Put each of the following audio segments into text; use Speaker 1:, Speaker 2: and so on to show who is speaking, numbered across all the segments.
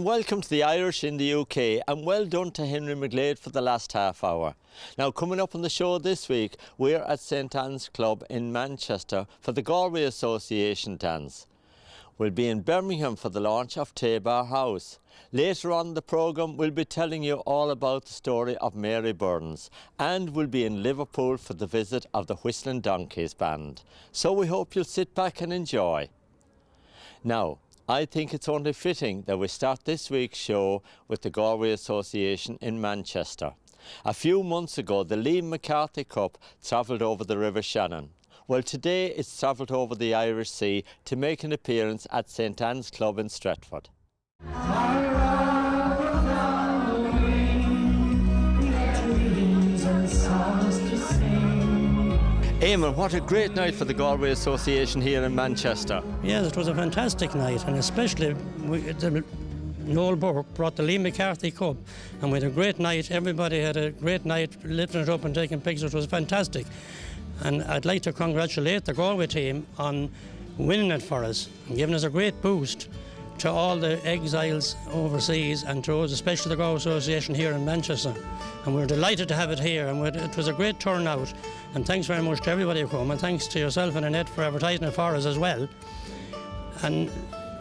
Speaker 1: and welcome to the Irish in the UK, and well done to Henry McGlade for the last half hour. Now, coming up on the show this week, we're at St Anne's Club in Manchester for the Galway Association dance. We'll be in Birmingham for the launch of Tabor House. Later on in the programme, we'll be telling you all about the story of Mary Burns, and we'll be in Liverpool for the visit of the Whistling Donkeys Band. So we hope you'll sit back and enjoy. Now, I think it's only fitting that we start this week's show with the Galway Association in Manchester. A few months ago, the Liam McCarthy Cup travelled over the River Shannon. Well, today it's travelled over the Irish Sea to make an appearance at St Anne's Club in Stratford. Eamon, what a great night for the Galway Association here in Manchester.
Speaker 2: Yes, it was a fantastic night, and especially Noel Burke brought the Liam McCarthy Cup, and we had a great night. Everybody had a great night lifting it up and taking pictures. It was fantastic. And I'd like to congratulate the Galway team on winning it for us and giving us a great boost to all the exiles overseas and to us, especially the Galway Association here in Manchester. And we're delighted to have it here, and it was a great turnout. And thanks very much to everybody who came, and thanks to yourself and Annette for advertising it for us as well. And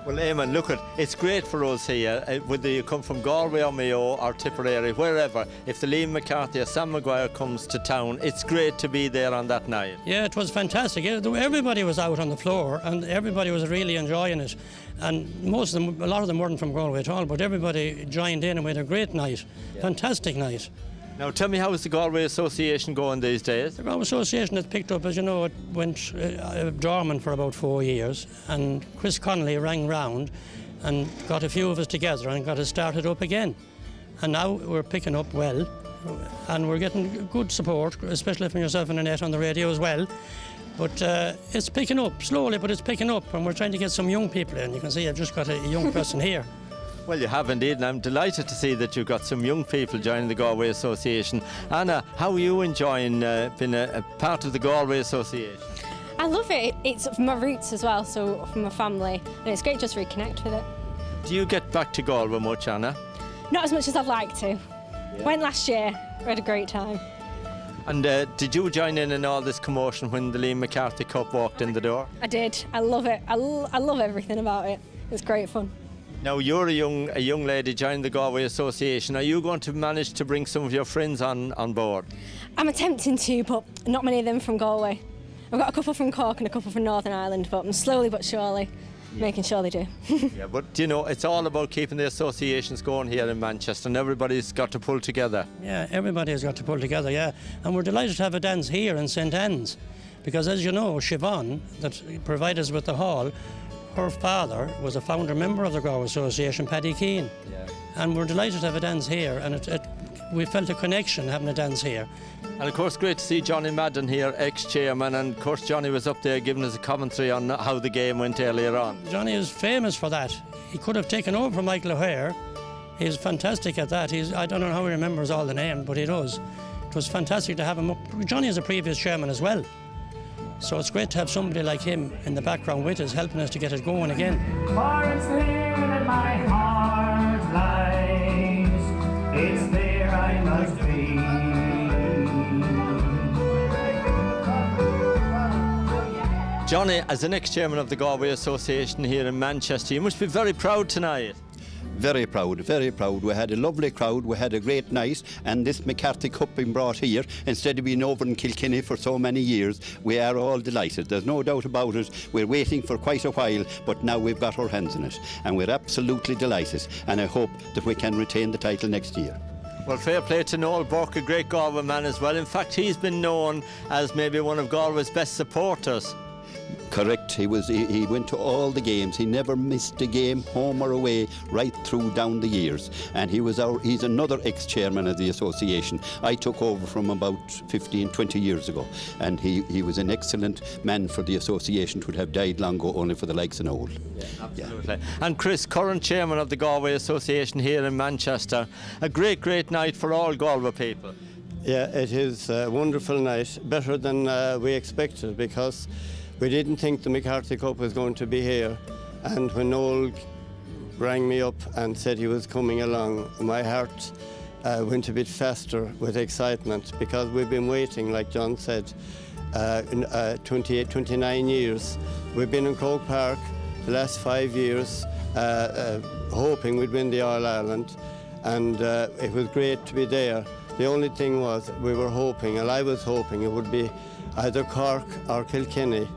Speaker 1: well, Eamon, look, it's great for us here, whether you come from Galway or Mayo or Tipperary, wherever. If the Liam McCarthy or Sam Maguire comes to town, it's great to be there on that night.
Speaker 2: Yeah, it was fantastic. Everybody was out on the floor, and everybody was really enjoying it. And most of them, a lot of them weren't from Galway at all, but everybody joined in, and we had a great night. Yeah. Fantastic night.
Speaker 1: Now, tell me, how is the Galway Association going these days?
Speaker 2: The Galway Association has picked up, as you know, it went dormant for about 4 years, and Chris Connolly rang round and got a few of us together and got it started up again. And now we're picking up well, and we're getting good support, especially from yourself and Annette on the radio as well. But it's picking up, slowly, but it's picking up, and we're trying to get some young people in. You can see I've just got a young person here.
Speaker 1: Well, you have indeed, and I'm delighted to see that you've got some young people joining the Galway Association. Anna, how are you enjoying being a part of the Galway Association?
Speaker 3: I love it. It's from my roots as well, so from my family, and it's great just to reconnect with it.
Speaker 1: Do you get back to Galway much, Anna?
Speaker 3: Not as much as I'd like to. Yeah. Went last year. We had a great time.
Speaker 1: And did you join in all this commotion when the Liam McCarthy Cup walked in the door?
Speaker 3: I did. I love it. I love everything about it. It's great fun.
Speaker 1: Now, you're a young lady joining the Galway Association. Are you going to manage to bring some of your friends on board?
Speaker 3: I'm attempting to, but not many of them from Galway. I've got a couple from Cork and a couple from Northern Ireland, but I'm slowly but surely making sure they do.
Speaker 1: Yeah, but you know, it's all about keeping the associations going here in Manchester, and everybody's got to pull together.
Speaker 2: Yeah, everybody has got to pull together, yeah. And we're delighted to have a dance here in St Anne's, because as you know, Siobhan, that provided us with the hall, her father was a founder member of the Galway Association, Paddy Keane. Yeah. And we're delighted to have a dance here, and we felt a connection having a dance here.
Speaker 1: And of course, great to see Johnny Madden here, ex-chairman, and of course Johnny was up there giving us a commentary on how the game went earlier on.
Speaker 2: Johnny is famous for that. He could have taken over from Michael O'Hare. He's fantastic at that. I don't know how he remembers all the names, but he does. It was fantastic to have him up. Johnny is a previous chairman as well. So it's great to have somebody like him in the background with us, helping us to get it going again.
Speaker 4: For it's there that my heart lies, it's there I must be.
Speaker 1: Johnny, as the next chairman of the Galway Association here in Manchester, you must be very proud tonight.
Speaker 5: Very proud, very proud. We had a lovely crowd, we had a great night, and this McCarthy Cup being brought here, instead of being over in Kilkenny for so many years, we are all delighted. There's no doubt about it. We're waiting for quite a while, but now we've got our hands in it, and we're absolutely delighted, and I hope that we can retain the title next year.
Speaker 1: Well, fair play to Noel Burke, a great Galway man as well. In fact, he's been known as maybe one of Galway's best supporters.
Speaker 5: Correct. He went to all the games. He never missed a game, home or away, right through down the years. And he's another ex-chairman of the association. I took over from about 15, 20 years ago. And he was an excellent man for the association. Would have died long ago only for the likes of Noel.
Speaker 1: Yeah, absolutely. Yeah. And Chris, current chairman of the Galway Association here in Manchester. A great night for all Galway people.
Speaker 6: Yeah, it is a wonderful night. Better than we expected, because we didn't think the McCarthy Cup was going to be here, and when Noel rang me up and said he was coming along, my heart went a bit faster with excitement because we've been waiting, like John said, 29 years. We've been in Croke Park the last 5 years, hoping we'd win the All-Ireland, and it was great to be there. The only thing was we were hoping, and I was hoping, it would be either Cork or Kilkenny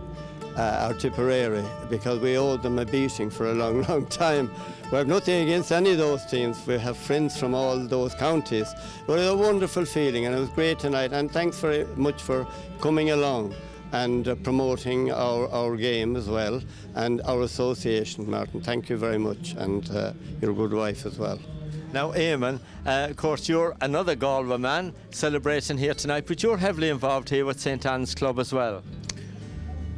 Speaker 6: or Tipperary, because we owed them a beating for a long, long time. We have nothing against any of those teams. We have friends from all those counties. But it was a wonderful feeling, and it was great tonight. And thanks very much for coming along and promoting our game as well, and our association, Martin. Thank you very much, and your good wife as well.
Speaker 1: Now, Eamon, of course, you're another Galway man celebrating here tonight, but you're heavily involved here with St Anne's Club as well.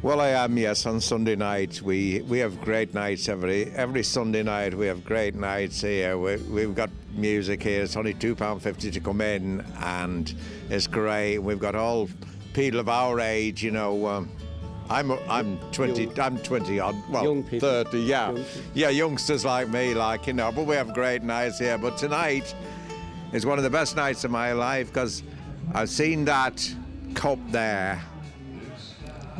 Speaker 7: Well, I am, yes. On Sunday nights, we have great nights every Sunday night. We have great nights here. We've got music here. It's only £2.50 to come in, and it's great. We've got all people of our age, you know. I'm 20. I'm 20 odd. Well,
Speaker 6: Young people.
Speaker 7: 30. Yeah, yeah, youngsters like me, like, you know. But we have great nights here. But tonight is one of the best nights of my life because I've seen that cup there.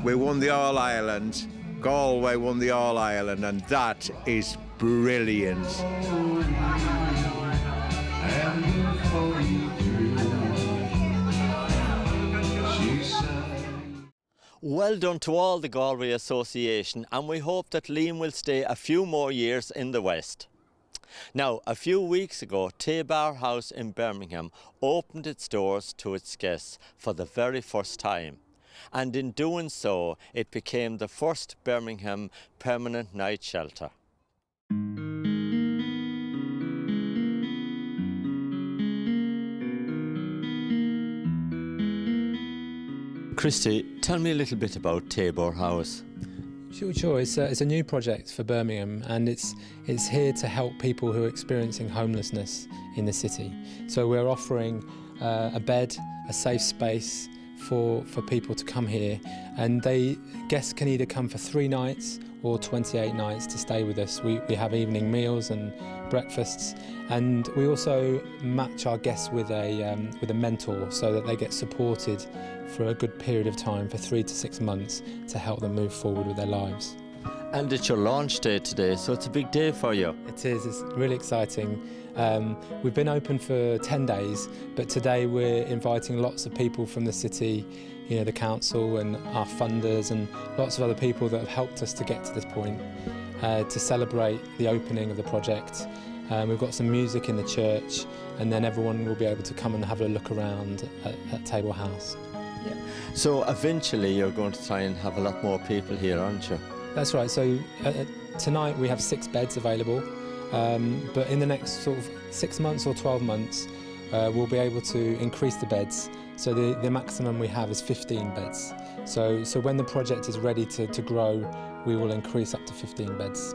Speaker 7: We won the All-Ireland. Galway won the All-Ireland, and that is brilliant.
Speaker 1: Well done to all the Galway Association, and we hope that Liam will stay a few more years in the West. Now, a few weeks ago, Bar House in Birmingham opened its doors to its guests for the very first time. And in doing so, it became the first Birmingham permanent night shelter. Christy, tell me a little bit about Tabor House.
Speaker 8: Sure. It's a new project for Birmingham, and it's here to help people who are experiencing homelessness in the city. So we're offering a bed, a safe space for people to come here, and guests can either come for 3 nights or 28 nights to stay with us. We have evening meals and breakfasts, and we also match our guests with a mentor so that they get supported for a good period of time, for 3 to 6 months, to help them move forward with their lives.
Speaker 1: And it's your launch day today, so it's a big day for you.
Speaker 8: It is, it's really exciting. We've been open for 10 days, but today we're inviting lots of people from the city, you know, the council and our funders and lots of other people that have helped us to get to this point, to celebrate the opening of the project. We've got some music in the church, and then everyone will be able to come and have a look around at Tabor House.
Speaker 1: Yeah. So eventually you're going to try and have a lot more people here, aren't you?
Speaker 8: That's right. So tonight we have 6 beds available, but in the next sort of 6 months or 12 months, we'll be able to increase the beds. So the maximum we have is 15 beds. So when the project is ready to grow, we will increase up to 15 beds.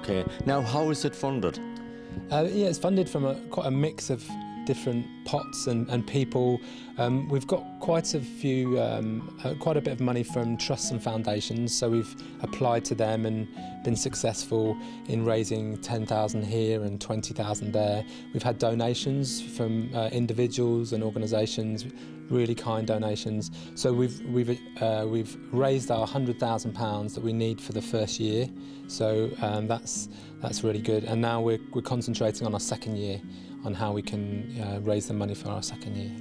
Speaker 1: Okay. Now, how is it funded?
Speaker 8: Yeah, it's funded from quite a mix of different pots and people. We've got quite a bit of money from trusts and foundations, so we've applied to them and been successful in raising 10,000 here and 20,000 there. We've had donations from individuals and organisations, really kind donations. So we've raised our £100,000 that we need for the first year. So that's really good. And now we're concentrating on our second year, on how we can raise the money for our second year.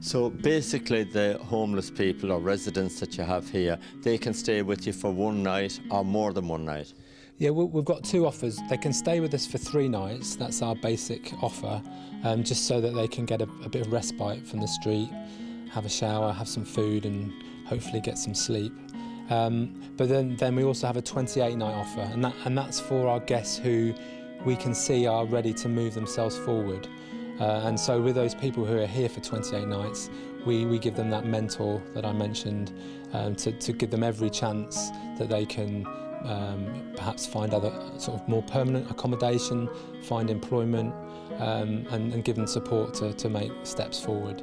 Speaker 1: So basically the homeless people or residents that you have here, they can stay with you for 1 night or more than 1 night?
Speaker 8: Yeah, we've got 2 offers. They can stay with us for 3 nights, that's our basic offer, just so that they can get a bit of respite from the street, have a shower, have some food and hopefully get some sleep. But then we also have a 28-night offer, and that's for our guests who we can see are ready to move themselves forward. And so with those people who are here for 28 nights, we give them that mentor that I mentioned, to give them every chance that they can perhaps find other sort of more permanent accommodation, find employment, and give them support to make steps forward.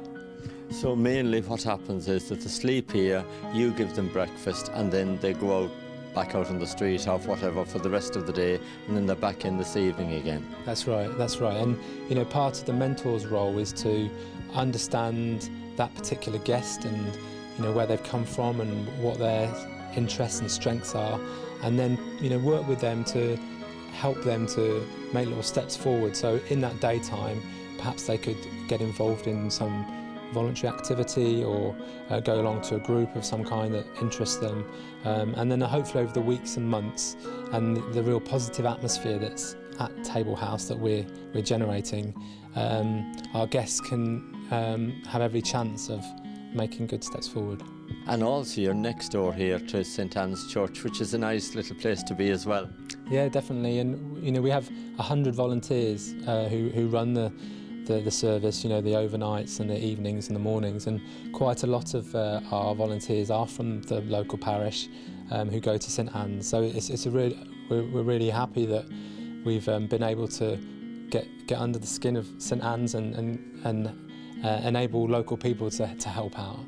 Speaker 1: So mainly what happens is that they sleep here, you give them breakfast, and then they go out back out on the street or whatever for the rest of the day, and then they're back in this evening again.
Speaker 8: That's right, that's right. And, you know, part of the mentor's role is to understand that particular guest and, you know, where they've come from and what their interests and strengths are, and then, you know, work with them to help them to make little steps forward. So in that daytime, perhaps they could get involved in some voluntary activity or go along to a group of some kind that interests them, and then hopefully over the weeks and months and the real positive atmosphere that's at Table House that we're generating, our guests can have every chance of making good steps forward.
Speaker 1: And also you're next door here to St Anne's Church, which is a nice little place to be as well.
Speaker 8: Yeah, definitely. And you know, we have 100 volunteers who run the service, you know, the overnights and the evenings and the mornings, and quite a lot of our volunteers are from the local parish who go to St Anne's. So we're really happy that we've been able to get under the skin of St Anne's and enable local people to help out.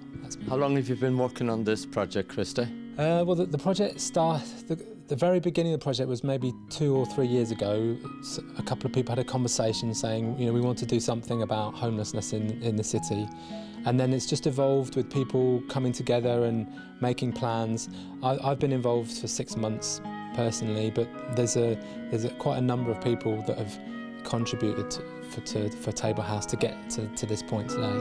Speaker 1: How long have you been working on this project, Christy?
Speaker 8: Well, the project the very beginning of the project was maybe 2 or 3 years ago. A couple of people had a conversation saying, you know, we want to do something about homelessness in the city. And then it's just evolved with people coming together and making plans. I've been involved for 6 months personally, but there's quite a number of people that have contributed for Table House to get to this point today.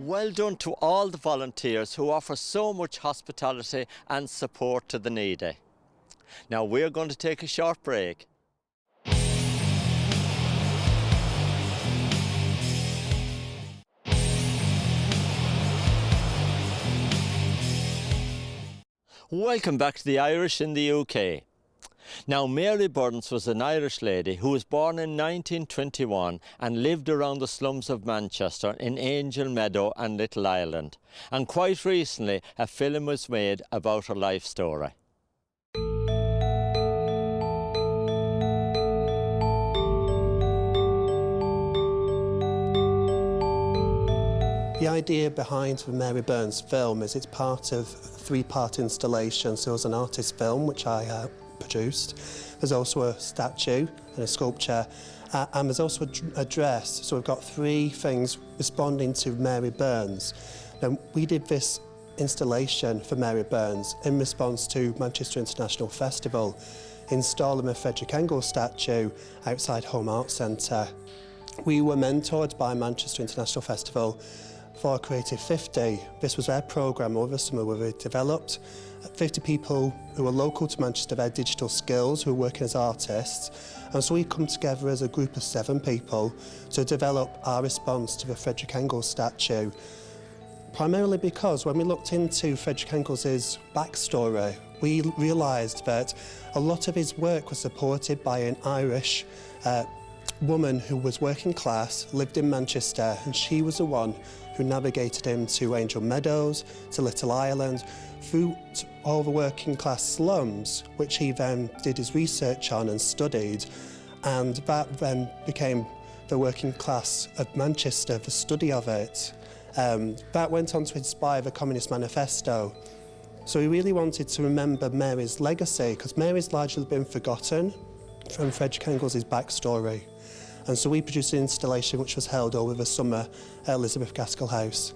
Speaker 1: Well done to all the volunteers who offer so much hospitality and support to the needy. Now we're going to take a short break. Welcome back to the Irish in the UK. Now, Mary Burns was an Irish lady who was born in 1921 and lived around the slums of Manchester in Angel Meadow and Little Ireland. And quite recently, a film was made about her life story.
Speaker 9: The idea behind the Mary Burns film is it's part of a 3-part installation. So it was an artist film, which I produced. There's also a statue and a sculpture, and there's also a dress. So we've got 3 things responding to Mary Burns. Now, we did this installation for Mary Burns in response to Manchester International Festival, installing a Frederick Engels statue outside Home Arts Centre. We were mentored by Manchester International Festival for Creative 50. This was their programme over the summer where we developed 50 people who are local to Manchester, their digital skills, who are working as artists. And so we come together as a group of 7 people to develop our response to the Frederick Engels statue. Primarily because when we looked into Frederick Engels' backstory, we realised that a lot of his work was supported by an Irish woman who was working class, lived in Manchester, and she was the one who navigated him to Angel Meadows, to Little Ireland, through all the working class slums, which he then did his research on and studied, and that then became the working class of Manchester, the study of it. That went on to inspire the Communist Manifesto. So we really wanted to remember Mary's legacy, because Mary's largely been forgotten from Frederick Engels' backstory. And so we produced an installation which was held over the summer at Elizabeth Gaskell House.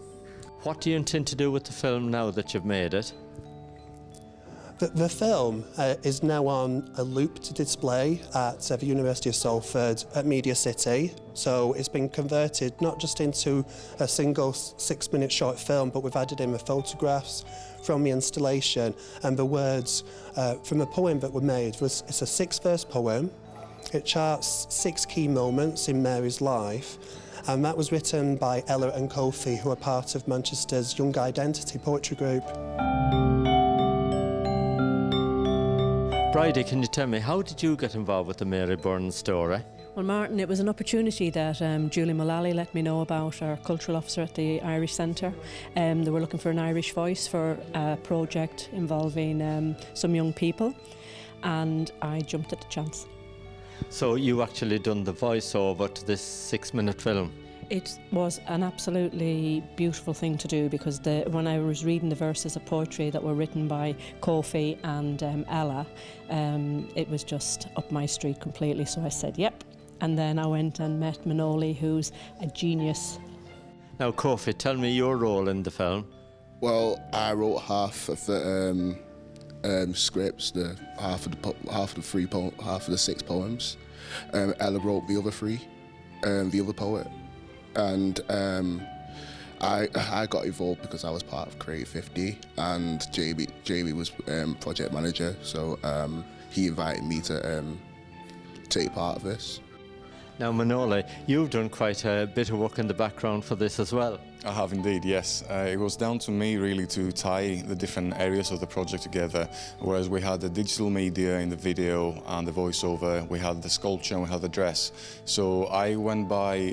Speaker 1: What do you intend to do with the film now that you've made it?
Speaker 9: The film is now on a loop to display at the University of Salford at Media City. So it's been converted not just into a single 6-minute short film, but we've added in the photographs from the installation and the words from a poem that were made. It's a 6-verse poem. It charts 6 key moments in Mary's life, and that was written by Ella and Kofi, who are part of Manchester's Young Identity poetry group.
Speaker 1: Bridie, can you tell me, how did you get involved with the Mary Burns story?
Speaker 10: Well, Martin, it was an opportunity that Julie Mullally let me know about, our cultural officer at the Irish Centre. They were looking for an Irish voice for a project involving some young people, and I jumped at the chance.
Speaker 1: So you actually done the voiceover to this 6-minute film?
Speaker 10: It was an absolutely beautiful thing to do because when I was reading the verses of poetry that were written by Kofi and Ella, it was just up my street completely. So I said, yep. And then I went and met Manoli, who's a genius.
Speaker 1: Now, Kofi, tell me your role in the film.
Speaker 11: Well, I wrote half of the scripts, half of the 6 poems. Ella wrote the other 3, the other poet, and I got involved because I was part of Create 50, and Jamie was project manager, so he invited me to take part of this.
Speaker 1: Now, Manoli, you've done quite a bit of work in the background for this as well.
Speaker 12: I have indeed, yes. It was down to me really to tie the different areas of the project together, whereas we had the digital media in the video and the voiceover, we had the sculpture and we had the dress. So I went by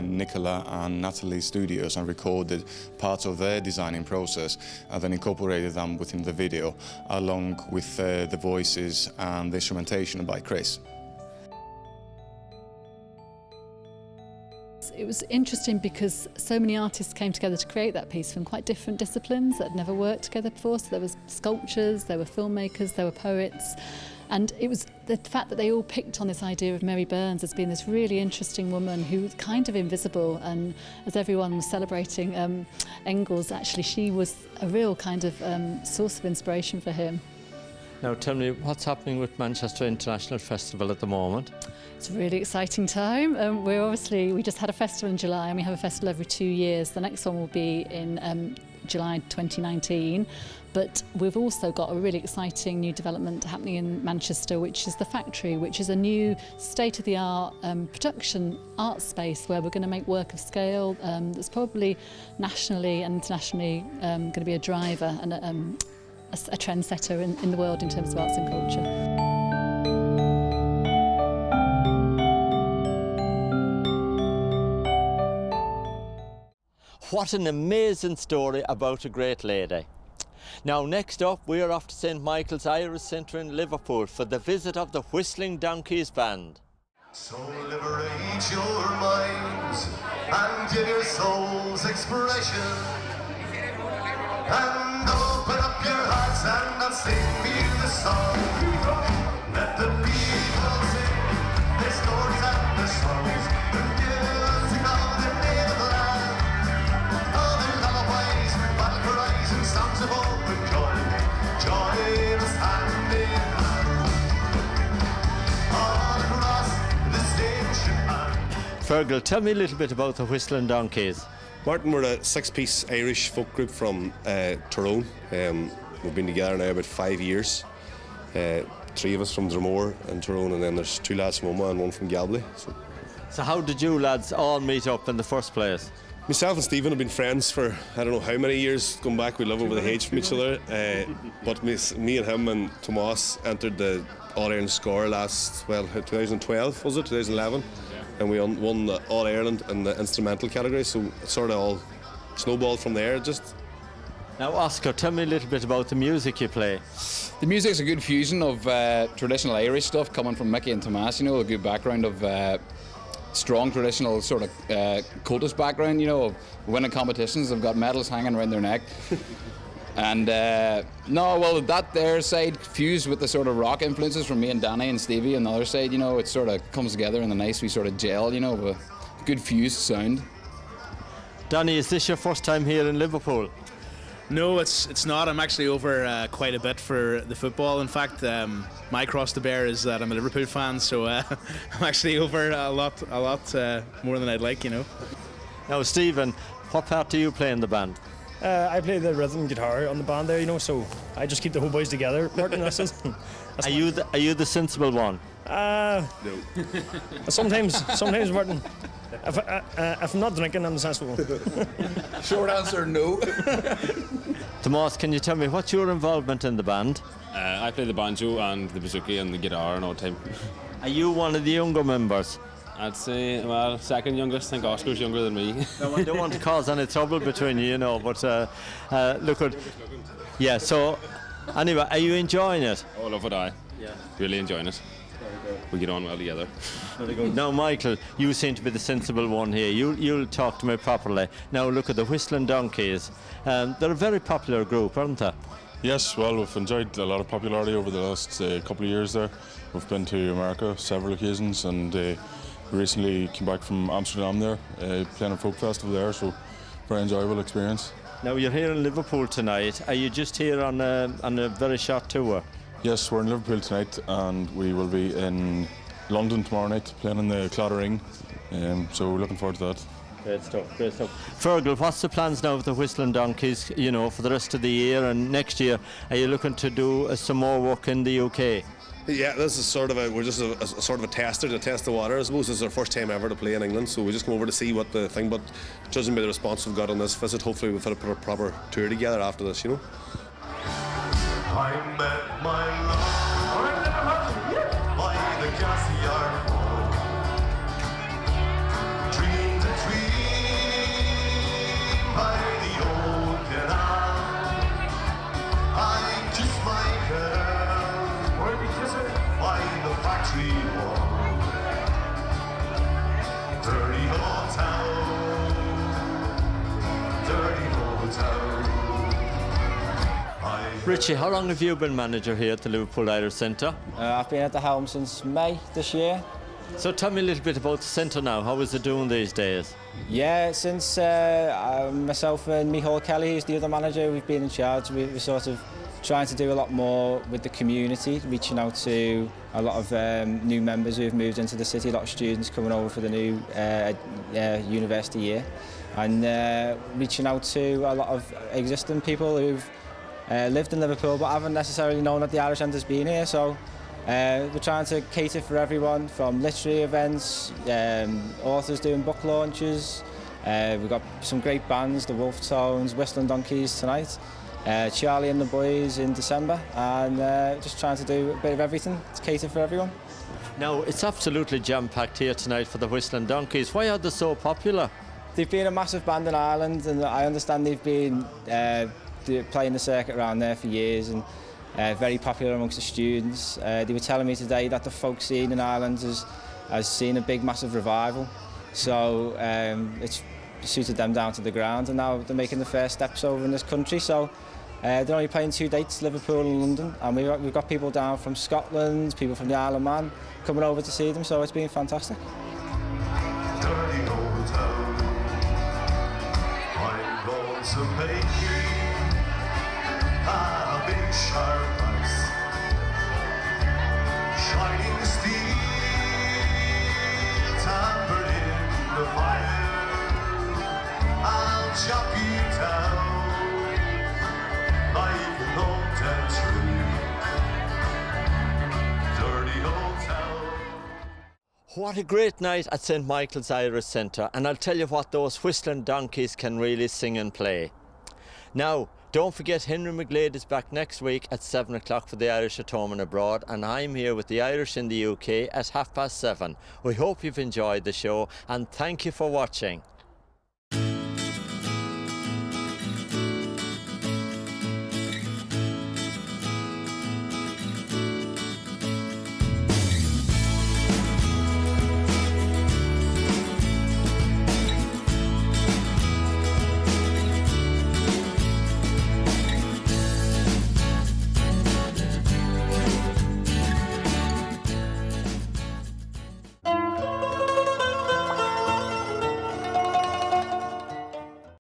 Speaker 12: Nicola and Natalie's studios and recorded parts of their designing process and then incorporated them within the video, along with the voices and the instrumentation by Chris.
Speaker 13: It was interesting because so many artists came together to create that piece from quite different disciplines that had never worked together before. So there was sculptures, there were filmmakers, there were poets, and it was the fact that they all picked on this idea of Mary Burns as being this really interesting woman who was kind of invisible, and as everyone was celebrating Engels, actually she was a real kind of source of inspiration for him.
Speaker 1: Now tell me, what's happening with Manchester International Festival at the moment?
Speaker 13: It's a really exciting time. We just had a festival in July, and we have a festival every 2 years. The next one will be in July 2019. But we've also got a really exciting new development happening in Manchester, which is the Factory, which is a new state-of-the-art production art space where we're going to make work of scale that's probably nationally and internationally going to be a driver and a trendsetter in the world in terms of arts and culture.
Speaker 1: What an amazing story about a great lady. Now next up we are off to St Michael's Irish Centre in Liverpool for the visit of the Whistling Donkeys Band.
Speaker 14: So liberate your minds and give your souls expression, and open up your hearts and I'll sing you the song. Let the people sing their stories and their songs, the music of their native land, all their lullabies, battle cries and songs of open joy. Join us hand in hand, all across the stage and
Speaker 1: Fergal, tell me a little bit about the Whistling Donkeys.
Speaker 15: Martin, we're a 6-piece Irish folk group from Tyrone. We've been together now about 5 years. 3 of us from Dromore and Tyrone, and then there's 2 lads from Omagh and 1 from Galway.
Speaker 1: So how did you lads all meet up in the first place?
Speaker 15: Myself and Stephen have been friends for I don't know how many years going back. We live over the H from each other. But me and him and Tomas entered the All-Ireland score 2012, was it? 2011? And we won the All-Ireland in the instrumental category, so it sort of all snowballed from there.
Speaker 1: Now Oscar, tell me a little bit about the music you play.
Speaker 16: The music's a good fusion of traditional Irish stuff coming from Mickey and Tomas, a good background of strong traditional sort of cultist background, of winning competitions. They've got medals hanging around their neck. And that their side fused with the sort of rock influences from me and Danny and Stevie, and the other side, it sort of comes together in a nice wee sort of gel, with a good fused sound.
Speaker 1: Danny, is this your first time here in Liverpool?
Speaker 17: No, it's not. I'm actually over quite a bit for the football. In fact, my cross to bear is that I'm a Liverpool fan, so I'm actually over a lot more than I'd like,
Speaker 1: Now, Stephen, what part do you play in the band?
Speaker 18: I play the rhythm guitar on the band there, so I just keep the whole boys together. Martin,
Speaker 1: Are you the sensible one?
Speaker 18: No. Sometimes, Martin. If I'm not drinking, I'm the sensible one.
Speaker 16: Short answer, no.
Speaker 1: Tomas, can you tell me what's your involvement in the band?
Speaker 19: I play the banjo and the bouzouki and the guitar and all the time.
Speaker 1: Are you one of the younger members?
Speaker 19: I'd say, second youngest. I think Oscar's younger than me.
Speaker 1: No, I don't want to cause any trouble between you, but look at... Yeah, so, anyway, are you enjoying it?
Speaker 19: Oh, love it, I.
Speaker 1: Yeah.
Speaker 19: Really enjoying it. we get on well together.
Speaker 1: Very good. Now, Michael, you seem to be the sensible one here. You'll talk to me properly. Now, look at the Whistling Donkeys. They're a very popular group, aren't they?
Speaker 12: Yes, well, we've enjoyed a lot of popularity over the last couple of years there. We've been to America several occasions, and we recently came back from Amsterdam there, playing a folk festival there, so very enjoyable experience.
Speaker 1: Now, you're here in Liverpool tonight. Are you just here on a very short tour?
Speaker 12: Yes, we're in Liverpool tonight, and we will be in London tomorrow night playing in the Clattering, so we're looking forward to that.
Speaker 1: Great stuff, great stuff. Fergal, what's the plans now with the Whistling Donkeys, you know, for the rest of the year and next year? Are you looking to do some more work in the UK?
Speaker 15: Yeah, this is sort of we're just a sort of a tester to test the water. I suppose this is our first time ever to play in England, so we just come over to see what the thing. But judging by the response we've got on this visit, hopefully we'll put a proper tour together after this, you know.
Speaker 14: I met my love by the gas yard wall. Dreamed a dream by the old canal. I kissed my girl, where we kiss her? By the factory wall. Dirty hotel.
Speaker 1: Richie, how long have you been manager here at the Liverpool Irish Centre?
Speaker 20: I've been at the helm since May this year.
Speaker 1: So tell me a little bit about the centre now. How is it doing these days?
Speaker 20: Yeah, since myself and Michael Kelly, who's the other manager, we've been in charge. We're sort of trying to do a lot more with the community, reaching out to a lot of new members who've moved into the city, a lot of students coming over for the new university year, and reaching out to a lot of existing people who've lived in Liverpool but haven't necessarily known that the Irish Centre's been here. So we're trying to cater for everyone, from literary events, authors doing book launches. We've got some great bands, the Wolf Tones, Whistling Donkeys tonight, Charlie and the Boys in December, and just trying to do a bit of everything to cater for everyone.
Speaker 1: Now, it's absolutely jam-packed here tonight for the Whistling Donkeys. Why are they so popular?
Speaker 20: They've been a massive band in Ireland, and I understand they've been playing the circuit around there for years, and very popular amongst the students. They were telling me today that the folk scene in Ireland has seen a big, massive revival. So it's suited them down to the ground, and now they're making the first steps over in this country. So they're only playing 2 dates, Liverpool and London, and we've got people down from Scotland, people from the Isle of Man coming over to see them, so it's been fantastic.
Speaker 14: Dirty old town. I'm going to make a big sharp ice, shining steel, tampered in the fire. I'll chop you down like an old dead tree. Dirty old town.
Speaker 1: What a great night at St Michael's Irish Centre, and I'll tell you what, those Whistling Donkeys can really sing and play. Now, don't forget, Henry McGlade is back next week at 7 o'clock for the Irish at home and abroad, and I'm here with the Irish in the UK at 7:30. We hope you've enjoyed the show, and thank you for watching.